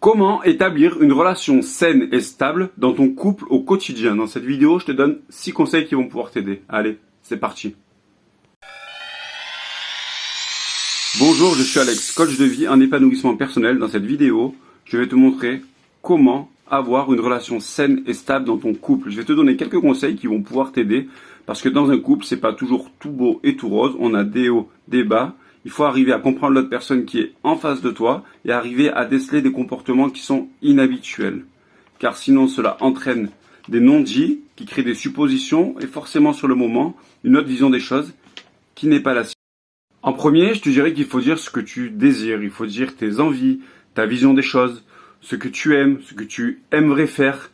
Comment établir une relation saine et stable dans ton couple au quotidien? Dans cette vidéo, je te donne 6 conseils qui vont pouvoir t'aider. Allez, c'est parti. Bonjour, je suis Alex, coach de vie en épanouissement personnel. Dans cette vidéo, je vais te montrer comment avoir une relation saine et stable dans ton couple. Je vais te donner quelques conseils qui vont pouvoir t'aider parce que dans un couple, c'est pas toujours tout beau et tout rose. On a des hauts, des bas. Il faut arriver à comprendre l'autre personne qui est en face de toi et arriver à déceler des comportements qui sont inhabituels. Car sinon, cela entraîne des non-dits qui créent des suppositions et forcément sur le moment, une autre vision des choses qui n'est pas la sienne. En premier, je te dirais qu'il faut dire ce que tu désires. Il faut dire tes envies, ta vision des choses, ce que tu aimes, ce que tu aimerais faire,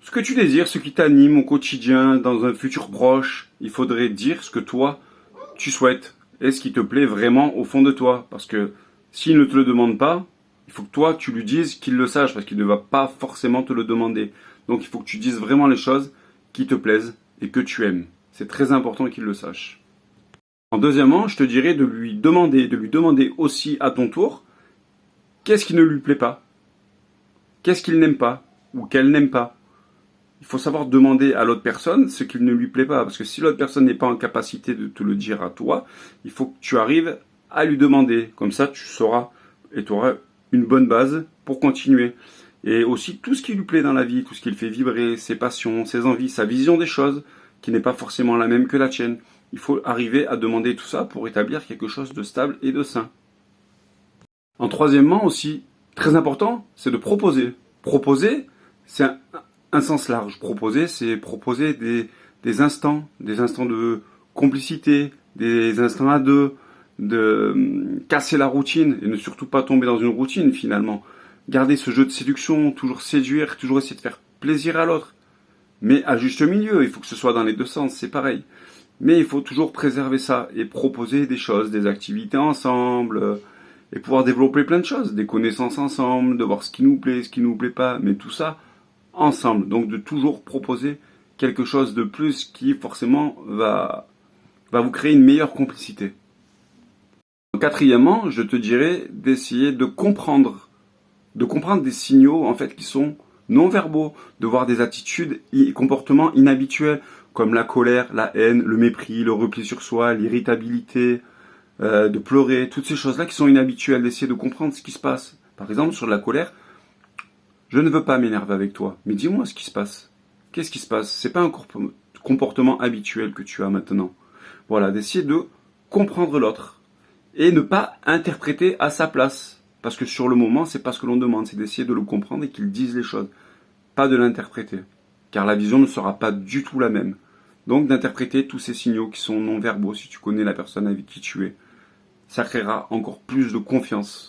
ce que tu désires, ce qui t'anime au quotidien, dans un futur proche. Il faudrait dire ce que toi, tu souhaites. Et ce qui te plaît vraiment au fond de toi. Parce que s'il ne te le demande pas, il faut que toi, tu lui dises qu'il le sache. Parce qu'il ne va pas forcément te le demander. Donc il faut que tu dises vraiment les choses qui te plaisent et que tu aimes. C'est très important qu'il le sache. Deuxièmement, je te dirais de lui demander aussi à ton tour, qu'est-ce qui ne lui plaît pas? Qu'est-ce qu'il n'aime pas? Ou qu'elle n'aime pas? Il faut savoir demander à l'autre personne ce qu'il ne lui plaît pas. Parce que si l'autre personne n'est pas en capacité de te le dire à toi, il faut que tu arrives à lui demander. Comme ça, tu sauras et tu auras une bonne base pour continuer. Et aussi tout ce qui lui plaît dans la vie, tout ce qui le fait vibrer, ses passions, ses envies, sa vision des choses, qui n'est pas forcément la même que la tienne. Il faut arriver à demander tout ça pour établir quelque chose de stable et de sain. Troisièmement aussi, très important, c'est de proposer. Proposer, c'est un sens large. Proposer, c'est proposer des instants de complicité, des instants à deux, de casser la routine et ne surtout pas tomber dans une routine finalement. Garder ce jeu de séduction, toujours séduire, toujours essayer de faire plaisir à l'autre. Mais à juste milieu, il faut que ce soit dans les deux sens, c'est pareil. Mais il faut toujours préserver ça et proposer des choses, des activités ensemble, et pouvoir développer plein de choses, des connaissances ensemble, de voir ce qui nous plaît, ce qui nous plaît pas, mais tout ça ensemble. Donc de toujours proposer quelque chose de plus qui forcément va vous créer une meilleure complicité. Quatrièmement, je te dirais d'essayer de comprendre des signaux en fait qui sont non-verbaux, de voir des attitudes et comportements inhabituels comme la colère, la haine, le mépris, le repli sur soi, l'irritabilité, de pleurer, toutes ces choses-là qui sont inhabituelles, d'essayer de comprendre ce qui se passe. Par exemple, sur la colère, je ne veux pas m'énerver avec toi, mais dis-moi ce qui se passe. Qu'est-ce qui se passe? C'est pas un comportement habituel que tu as maintenant. Voilà, d'essayer de comprendre l'autre et ne pas interpréter à sa place. Parce que sur le moment, c'est pas ce que l'on demande, c'est d'essayer de le comprendre et qu'il dise les choses, pas de l'interpréter. Car la vision ne sera pas du tout la même. Donc d'interpréter tous ces signaux qui sont non-verbaux, si tu connais la personne avec qui tu es, ça créera encore plus de confiance.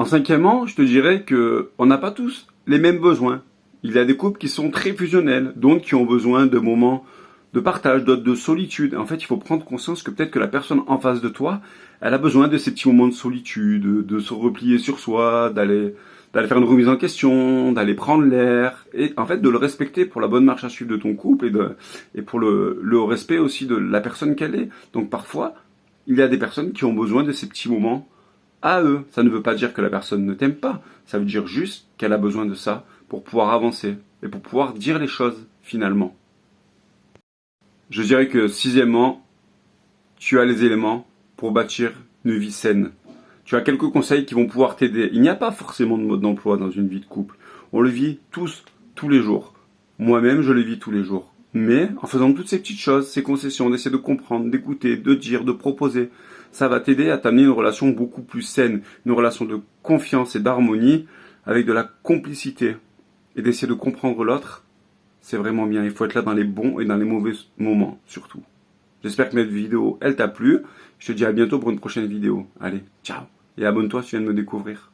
Cinquièmement, je te dirais qu'on n'a pas tous les mêmes besoins. Il y a des couples qui sont très fusionnels, d'autres qui ont besoin de moments de partage, d'autres de solitude. En fait, il faut prendre conscience que peut-être que la personne en face de toi, elle a besoin de ces petits moments de solitude, de se replier sur soi, d'aller faire une remise en question, d'aller prendre l'air, et en fait de le respecter pour la bonne marche à suivre de ton couple et pour le respect aussi de la personne qu'elle est. Donc parfois, il y a des personnes qui ont besoin de ces petits moments à eux. Ça ne veut pas dire que la personne ne t'aime pas, ça veut dire juste qu'elle a besoin de ça pour pouvoir avancer et pour pouvoir dire les choses finalement. Je dirais que sixièmement, tu as les éléments pour bâtir une vie saine. Tu as quelques conseils qui vont pouvoir t'aider. Il n'y a pas forcément de mode d'emploi dans une vie de couple. On le vit tous les jours. Moi-même, je le vis tous les jours. Mais en faisant toutes ces petites choses, ces concessions, d'essayer de comprendre, d'écouter, de dire, de proposer, ça va t'aider à t'amener une relation beaucoup plus saine, une relation de confiance et d'harmonie avec de la complicité. Et d'essayer de comprendre l'autre, c'est vraiment bien. Il faut être là dans les bons et dans les mauvais moments, surtout. J'espère que cette vidéo, elle t'a plu. Je te dis à bientôt pour une prochaine vidéo. Allez, ciao. Et abonne-toi si tu viens de me découvrir.